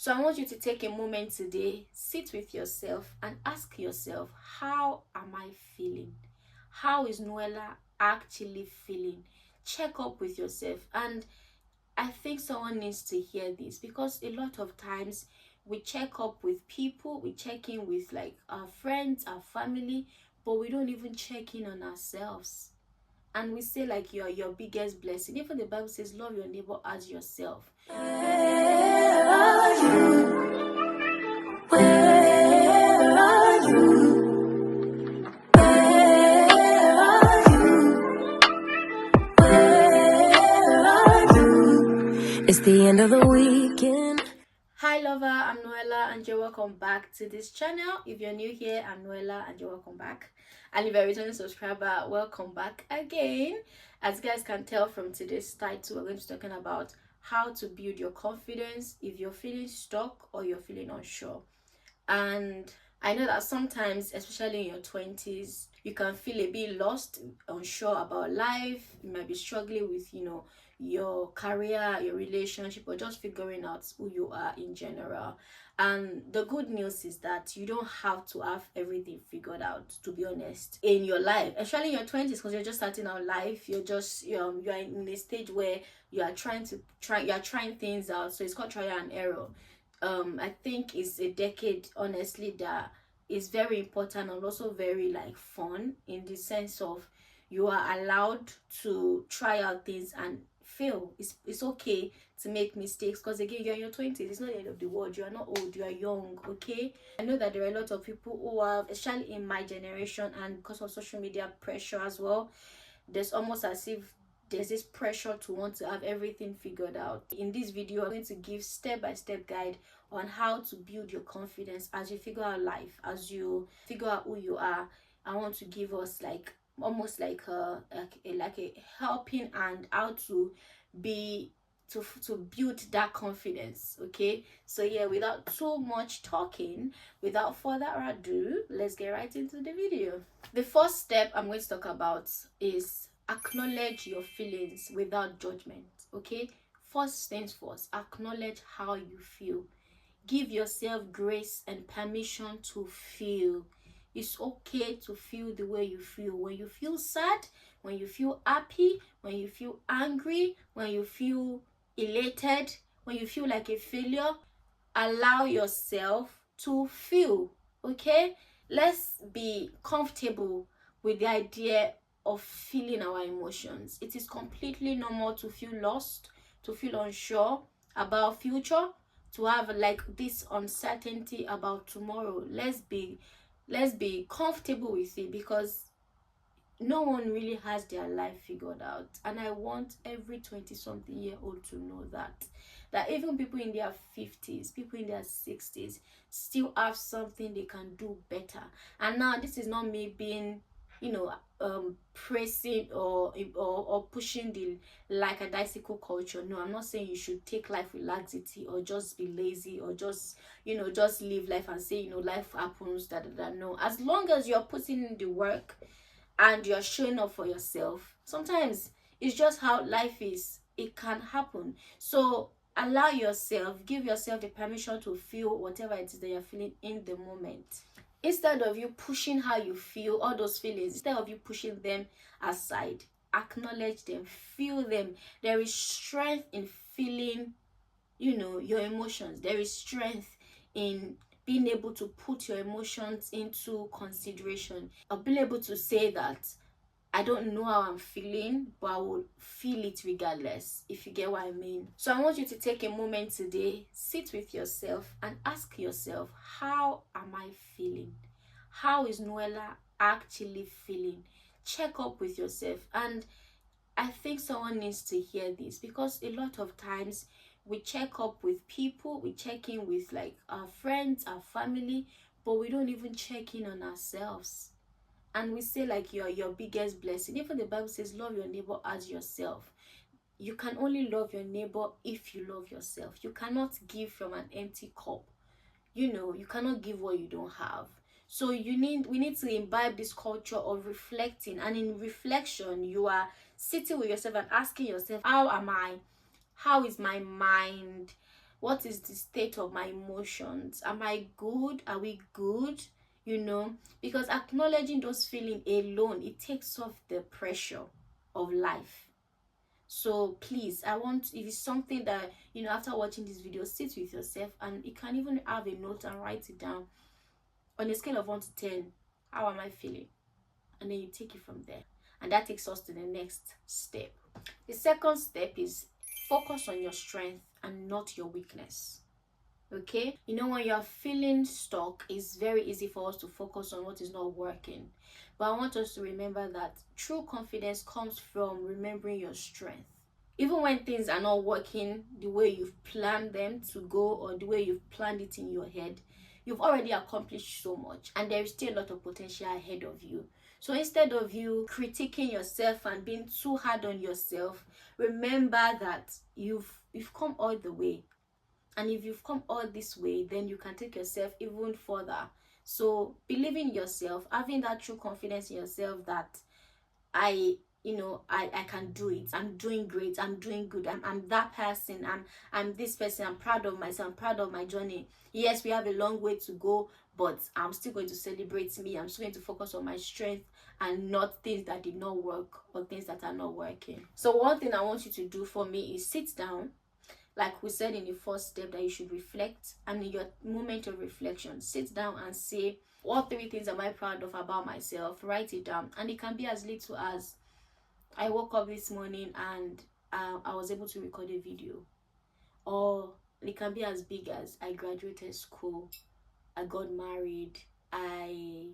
So I want you to take a moment today, sit with yourself and ask yourself, how am I feeling? How is Nuella actually feeling? Check up with yourself. And I think someone needs to hear this, because a lot of times we check up with people, we check in with like our friends, our family, but we don't even check in on ourselves. And we say like you are your biggest blessing. Even the Bible says love your neighbor as yourself. Where are you? Where are you? Where are you? Where are you? It's the end of the weekend. Hi lover, I'm Nuella and you're welcome back to this channel. If you're new here, I'm Nuella and you're welcome back. And if you're a returning subscriber, welcome back again. As you guys can tell from today's title, we're going to be talking about how to build your confidence if you're feeling stuck or you're feeling unsure. And I know that sometimes, especially in your 20s, you can feel a bit lost, unsure about life. You might be struggling with, your career, your relationship, or just figuring out who you are in general. And the good news is that you don't have to have everything figured out, to be honest, in your life, especially in your 20s, because you're just starting out life. You're in a stage where you are trying things out. So it's called trial and error. I think it's a decade, honestly, that is very important and also very like fun, in the sense of you are allowed to try out things and fail. It's okay to make mistakes, because again, you're in your 20s. It's not the end of the world. You are not old, you are young. Okay, I know that there are a lot of people who have, especially in my generation, and because of social media pressure as well, there's almost as if there's this pressure to want to have everything figured out. In this video, I'm going to give step-by-step guide on how to build your confidence as you figure out life, as you figure out who you are. I want to give us like almost like a helping hand, how to be to build that confidence. Okay, so yeah, without too much talking, without further ado, let's get right into the video. The first step I'm going to talk about is acknowledge your feelings without judgment. Okay, first things first, acknowledge how you feel. Give yourself grace and permission to feel. It's okay to feel the way you feel. When you feel sad, when you feel happy, when you feel angry, when you feel elated, when you feel like a failure, allow yourself to feel. Okay, let's be comfortable with the idea of feeling our emotions. It is completely normal to feel lost, to feel unsure about future, to have like this uncertainty about tomorrow. Let's be comfortable with it, because no one really has their life figured out. And I want every 20-something-year-old to know that even people in their 50s, people in their 60s still have something they can do better. And now this is not me being pressing or pushing the like a bicycle culture. No, I'm not saying you should take life with laxity or just be lazy or just live life and say life happens, no. As long as you're putting in the work and you're showing up for yourself, sometimes it's just how life is. It can happen. So allow yourself, give yourself the permission to feel whatever it is that you're feeling in the moment. Instead of you pushing how you feel, all those feelings, instead of you pushing them aside, acknowledge them, feel them. There is strength in feeling your emotions. There is strength in being able to put your emotions into consideration, or being able to say that I don't know how I'm feeling, but I will feel it regardless, if you get what I mean. So I want you to take a moment today, sit with yourself and ask yourself, how am I feeling? How is Nuella actually feeling? Check up with yourself. And I think someone needs to hear this, because a lot of times we check up with people, we check in with like our friends, our family, but we don't even check in on ourselves. And we say like you are your biggest blessing. Even the Bible says love your neighbor as yourself. You can only love your neighbor if you love yourself. You cannot give from an empty cup. You cannot give what you don't have. So we need to imbibe this culture of reflecting. And in reflection, you are sitting with yourself and asking yourself, how am I? How is my mind? What is the state of my emotions? Am I good? Are we good? You know, because acknowledging those feelings alone, it takes off the pressure of life. So please, I want, if it's something that, you know, after watching this video, sit with yourself, and you can even have a note and write it down on a scale of 1 to 10. How am I feeling? And then you take it from there. And that takes us to the next step. The second step is focus on your strength and not your weakness. Okay, you know, when you're feeling stuck, it's very easy for us to focus on what is not working, but I want us to remember that true confidence comes from remembering your strength. Even when things are not working the way you've planned them to go, or the way you've planned it in your head, you've already accomplished so much, and there is still a lot of potential ahead of you. So instead of you critiquing yourself and being too hard on yourself, remember that you've come all the way. And if you've come all this way, then you can take yourself even further. So believing in yourself, having that true confidence in yourself that I can do it. I'm doing great. I'm doing good. I'm that person. I'm this person. I'm proud of myself. I'm proud of my journey. Yes, we have a long way to go, but I'm still going to celebrate me. I'm still going to focus on my strength and not things that did not work or things that are not working. So one thing I want you to do for me is sit down. Like we said in the first step, that you should reflect, and in your moment of reflection, sit down and say, what 3 things am I proud of about myself? Write it down. And it can be as little as, I woke up this morning and I was able to record a video. Or it can be as big as, I graduated school, I got married, I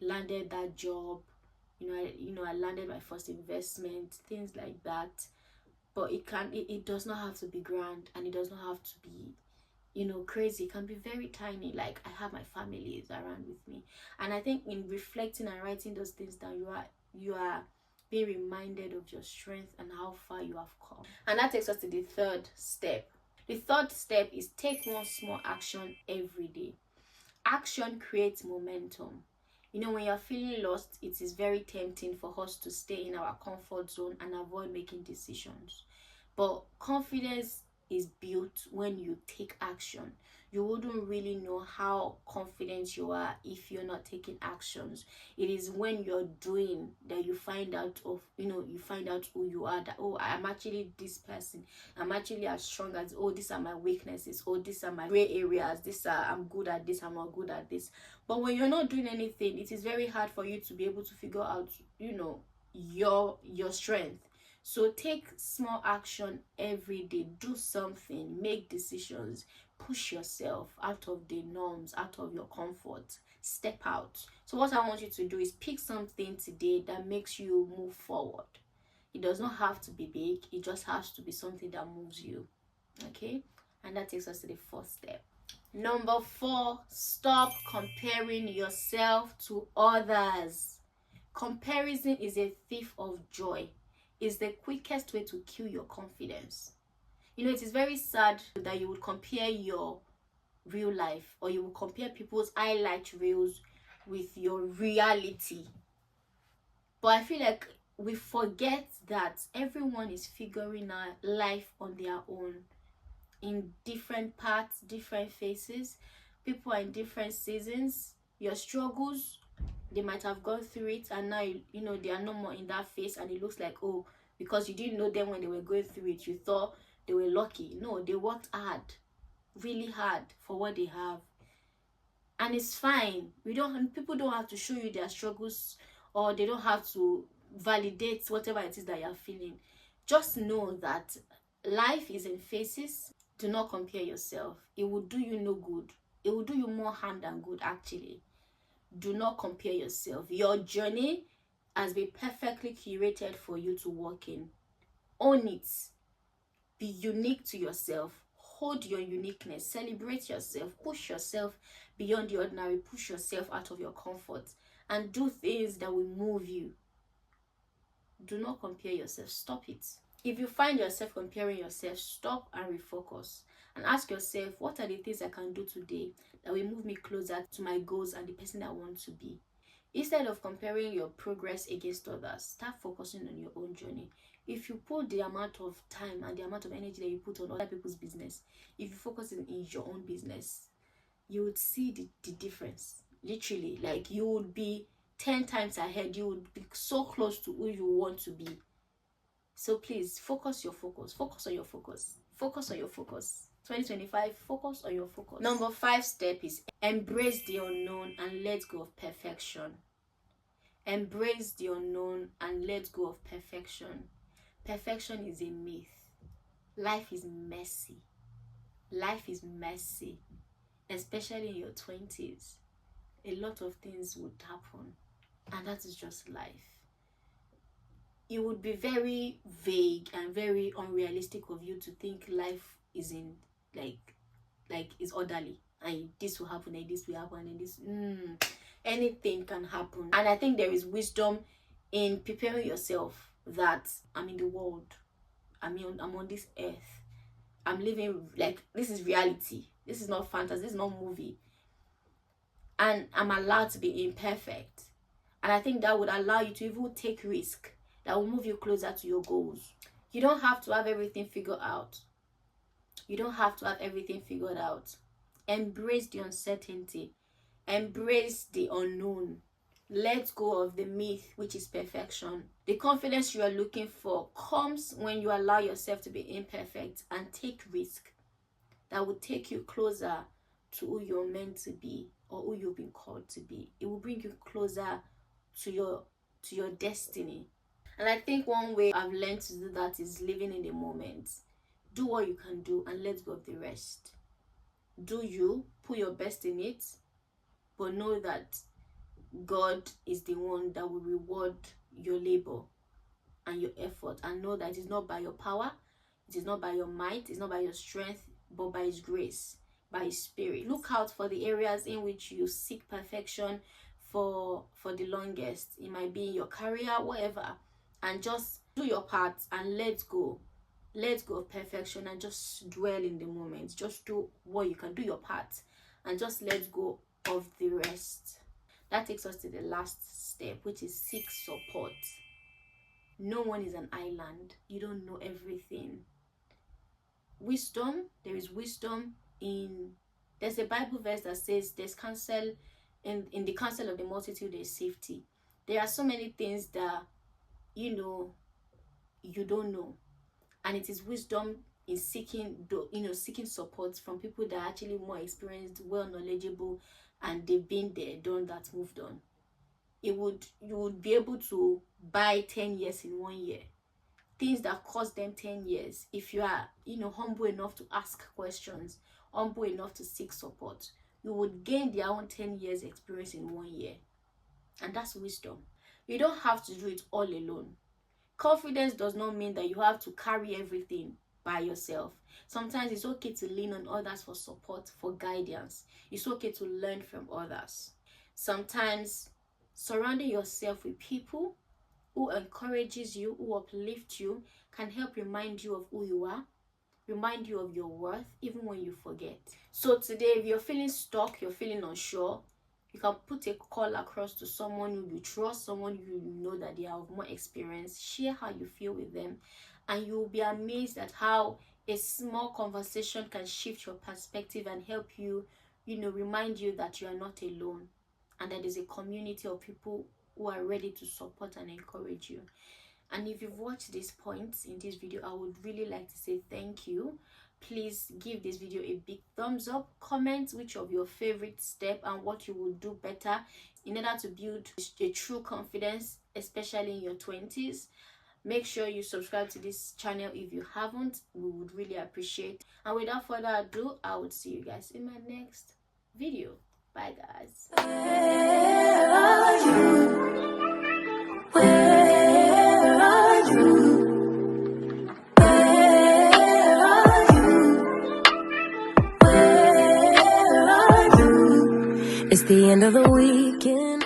landed that job, I landed my first investment, things like that. But it does not have to be grand, and it does not have to be, crazy. It can be very tiny, like I have my family is around with me. And I think in reflecting and writing those things down, you are being reminded of your strength and how far you have come. And that takes us to the third step. The third step is take one small action every day. Action creates momentum. You know, when you're feeling lost, it is very tempting for us to stay in our comfort zone and avoid making decisions. But confidence is built when you take action. You wouldn't really know how confident you are if you're not taking actions. It is when you're doing that you find out who you are, that, oh, I'm actually this person. I'm actually as strong as, oh, these are my weaknesses, oh, these are my gray areas, I'm good at this, I'm not good at this. But when you're not doing anything, it is very hard for you to be able to figure out, your strength. So take small action every day. Do something, make decisions, push yourself out of the norms, out of your comfort, step out. So what I want you to do is pick something today that makes you move forward. It does not have to be big, it just has to be something that moves you. Okay? And that takes us to the fourth step. Number 4, stop comparing yourself to others. Comparison is a thief of joy. Is the quickest way to kill your confidence. It is very sad that you would compare your real life, or you will compare people's highlight reels with your reality. But I feel like we forget that everyone is figuring out life on their own, in different parts, different phases. People are in different seasons. Your struggles, they might have gone through it, and now they are no more in that phase, and it looks like, oh, because you didn't know them when they were going through it, you thought they were lucky. No, they worked hard, really hard, for what they have. And it's fine. People don't have to show you their struggles, or they don't have to validate whatever it is that you're feeling. Just know that life is in phases. Do not compare yourself. It will do you no good. It will do you more harm than good, actually. Do not compare yourself. Your journey has been perfectly curated for you to walk in. Own it. Be unique to yourself. Hold your uniqueness. Celebrate yourself. Push yourself beyond the ordinary. Push yourself out of your comfort. And do things that will move you. Do not compare yourself. Stop it. If you find yourself comparing yourself, stop and refocus. And ask yourself, what are the things I can do today that will move me closer to my goals and the person I want to be? Instead of comparing your progress against others, start focusing on your own journey. If you put the amount of time and the amount of energy that you put on other people's business, if you focus in your own business, you would see the difference. Literally, like you would be 10 times ahead. You would be so close to who you want to be. So please focus on your focus. 2025, focus on your focus. Number 5 step is embrace the unknown and let go of perfection. Embrace the unknown and let go of perfection. Perfection is a myth. Life is messy. Especially in your 20s. A lot of things would happen, and that is just life. It would be very vague and very unrealistic of you to think life is in like is orderly and this will happen and this will happen and this anything can happen. And I think there is wisdom in preparing yourself that I'm in the world, I'm on this earth, I'm living, like, this is reality, this is not fantasy, this is not movie, and I'm allowed to be imperfect. And I think that would allow you to even take risk that will move you closer to your goals. You don't have to have everything figured out. Embrace the uncertainty. Embrace the unknown. Let go of the myth, which is perfection. The confidence you are looking for comes when you allow yourself to be imperfect and take risk that will take you closer to who you're meant to be or who you've been called to be. It will bring you closer to your destiny. And I think one way I've learned to do that is living in the moment. Do what you can do and let go of the rest. Do you, put your best in it, but know that God is the one that will reward your labor and your effort, and know that it is not by your power, it is not by your might, it's not by your strength, but by His grace, by His Spirit. Look out for the areas in which you seek perfection for the longest. It might be in your career, whatever, and just do your part and let go of perfection and just dwell in the moment. Just do what you can, do your part and just let go of the rest. That takes us to the last step, which is seek support. No one is an island. You don't know everything. There is wisdom in, there's a Bible verse that says there's counsel in the counsel of the multitude, there's safety. There are so many things that you don't know, and it is wisdom in seeking support from people that are actually more experienced, well knowledgeable, and they've been there, done that, moved on. You would be able to buy 10 years in 1 year, things that cost them 10 years. If you are humble enough to ask questions, humble enough to seek support, you would gain their own 10 years experience in 1 year. And that's wisdom. You don't have to do it all alone. Confidence does not mean that you have to carry everything by yourself. Sometimes it's okay to lean on others for support, for guidance. It's okay to learn from others. Sometimes surrounding yourself with people who encourages you, who uplift you, can help remind you of who you are, remind you of your worth, even when you forget. So today, if you're feeling stuck, you're feeling unsure, you can put a call across to someone who you trust, someone you know that they have more experience. Share how you feel with them, and you'll be amazed at how a small conversation can shift your perspective and help you, remind you that you are not alone, and that there's a community of people who are ready to support and encourage you. And if you've watched this point in this video, I would really like to say thank you. Please give this video a big thumbs up. Comment which of your favorite step and what you would do better in order to build a true confidence, especially in your 20s. Make sure you subscribe to this channel if you haven't. We would really appreciate. And without further ado, I would see you guys in my next video. Bye guys. Where are you? Where are you? Where are you? Where are you? It's the end of the weekend.